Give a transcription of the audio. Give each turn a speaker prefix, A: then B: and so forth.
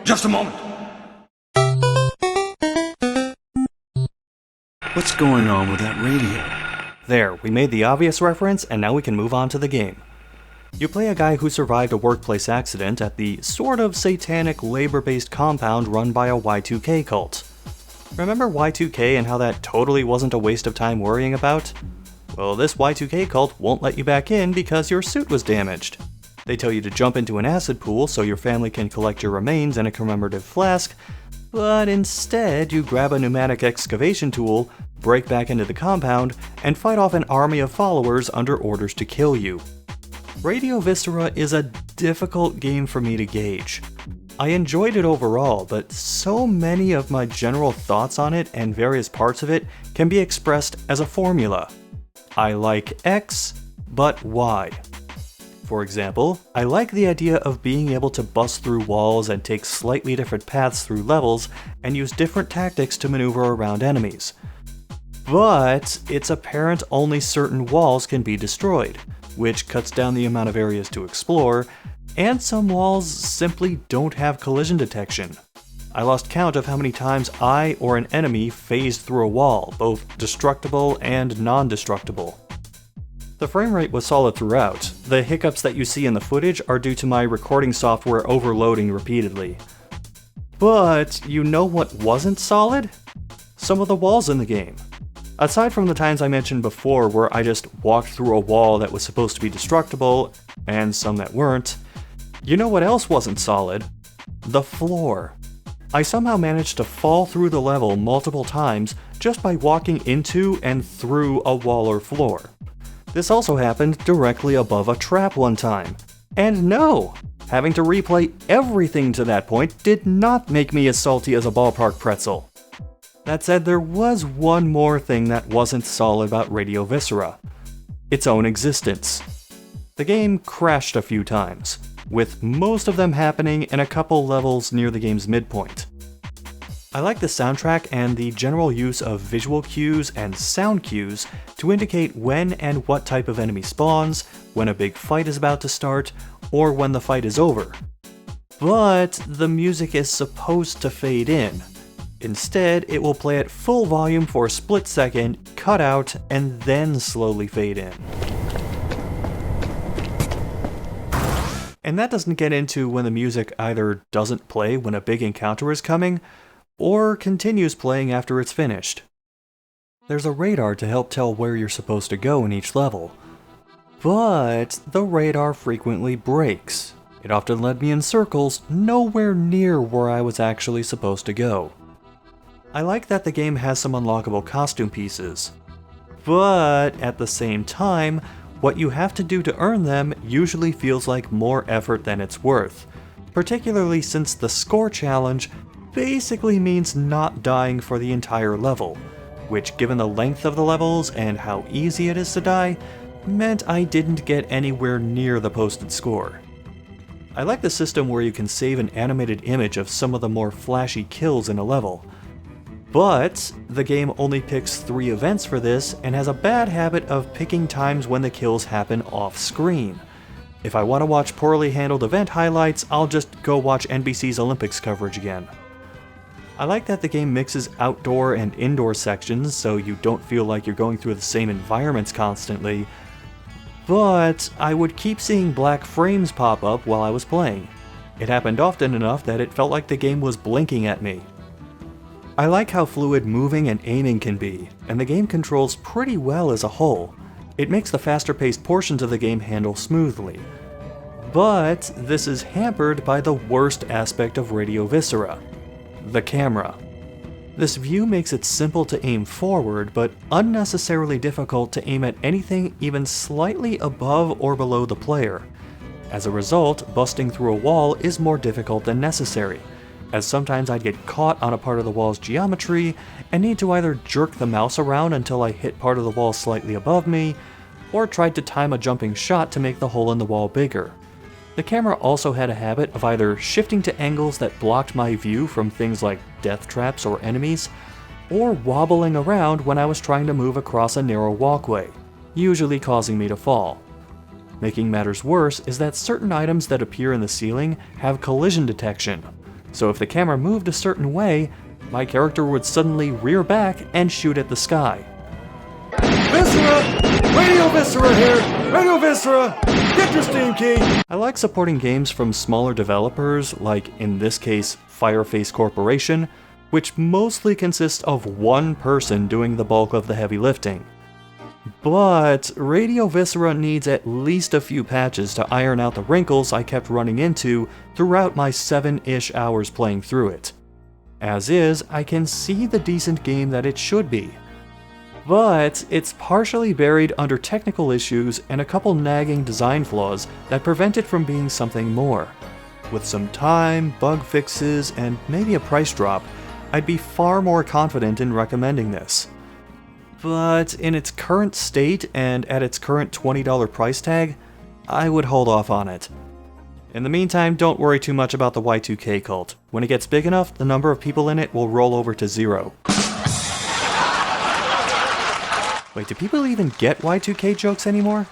A: Just a moment.
B: What's going on with that radio?
C: There, we made the obvious reference, and now we can move on to the game. You play a guy who survived a workplace accident at the sort of satanic labor-based compound run by a Y2K cult. Remember Y2K and how that totally wasn't a waste of time worrying about? Well, this Y2K cult won't let you back in because your suit was damaged. They tell you to jump into an acid pool so your family can collect your remains in a commemorative flask, but instead you grab a pneumatic excavation tool, break back into the compound, and fight off an army of followers under orders to kill you. Radio Viscera is a difficult game for me to gauge. I enjoyed it overall, but so many of my general thoughts on it and various parts of it can be expressed as a formula. I like X, but Y. For example, I like the idea of being able to bust through walls and take slightly different paths through levels and use different tactics to maneuver around enemies. But it's apparent only certain walls can be destroyed, which cuts down the amount of areas to explore, and some walls simply don't have collision detection. I lost count of how many times I or an enemy phased through a wall, both destructible and non-destructible. The frame rate was solid throughout. The hiccups that you see in the footage are due to my recording software overloading repeatedly. But you know what wasn't solid? Some of the walls in the game. Aside from the times I mentioned before where I just walked through a wall that was supposed to be destructible, and some that weren't, you know what else wasn't solid? The floor. I somehow managed to fall through the level multiple times just by walking into and through a wall or floor. This also happened directly above a trap one time. And no! Having to replay everything to that point did not make me as salty as a ballpark pretzel. That said, there was one more thing that wasn't solid about Radio Viscera. Its own existence. The game crashed a few times, with most of them happening in a couple levels near the game's midpoint. I like the soundtrack and the general use of visual cues and sound cues to indicate when and what type of enemy spawns, when a big fight is about to start, or when the fight is over. But the music is supposed to fade in. Instead, it will play at full volume for a split second, cut out, and then slowly fade in. And that doesn't get into when the music either doesn't play when a big encounter is coming, or continues playing after it's finished. There's a radar to help tell where you're supposed to go in each level, but the radar frequently breaks. It often led me in circles nowhere near where I was actually supposed to go. I like that the game has some unlockable costume pieces, but at the same time, what you have to do to earn them usually feels like more effort than it's worth, particularly since the score challenge basically means not dying for the entire level, which, given the length of the levels and how easy it is to die, meant I didn't get anywhere near the posted score. I like the system where you can save an animated image of some of the more flashy kills in a level, but the game only picks 3 events for this and has a bad habit of picking times when the kills happen off-screen. If I want to watch poorly handled event highlights, I'll just go watch NBC's Olympics coverage again. I like that the game mixes outdoor and indoor sections so you don't feel like you're going through the same environments constantly, but I would keep seeing black frames pop up while I was playing. It happened often enough that it felt like the game was blinking at me. I like how fluid moving and aiming can be, and the game controls pretty well as a whole. It makes the faster-paced portions of the game handle smoothly. But this is hampered by the worst aspect of Radio Viscera: the camera. This view makes it simple to aim forward, but unnecessarily difficult to aim at anything even slightly above or below the player. As a result, busting through a wall is more difficult than necessary, as sometimes I'd get caught on a part of the wall's geometry and need to either jerk the mouse around until I hit part of the wall slightly above me, or tried to time a jumping shot to make the hole in the wall bigger. The camera also had a habit of either shifting to angles that blocked my view from things like death traps or enemies, or wobbling around when I was trying to move across a narrow walkway, usually causing me to fall. Making matters worse is that certain items that appear in the ceiling have collision detection, So if the camera moved a certain way, my character would suddenly rear back and shoot at the sky.
A: Viscera! Radio Viscera here! Radio Viscera! Get your Steam key!
C: I like supporting games from smaller developers, like in this case, Fireface Corporation, which mostly consists of one person doing the bulk of the heavy lifting. But Radio Viscera needs at least a few patches to iron out the wrinkles I kept running into throughout my 7-ish hours playing through it. As is, I can see the decent game that it should be. But it's partially buried under technical issues and a couple nagging design flaws that prevent it from being something more. With some time, bug fixes, and maybe a price drop, I'd be far more confident in recommending this. But in its current state and at its current $20 price tag, I would hold off on it. In the meantime, don't worry too much about the Y2K cult. When it gets big enough, the number of people in it will roll over to 0. Wait, do people even get Y2K jokes anymore?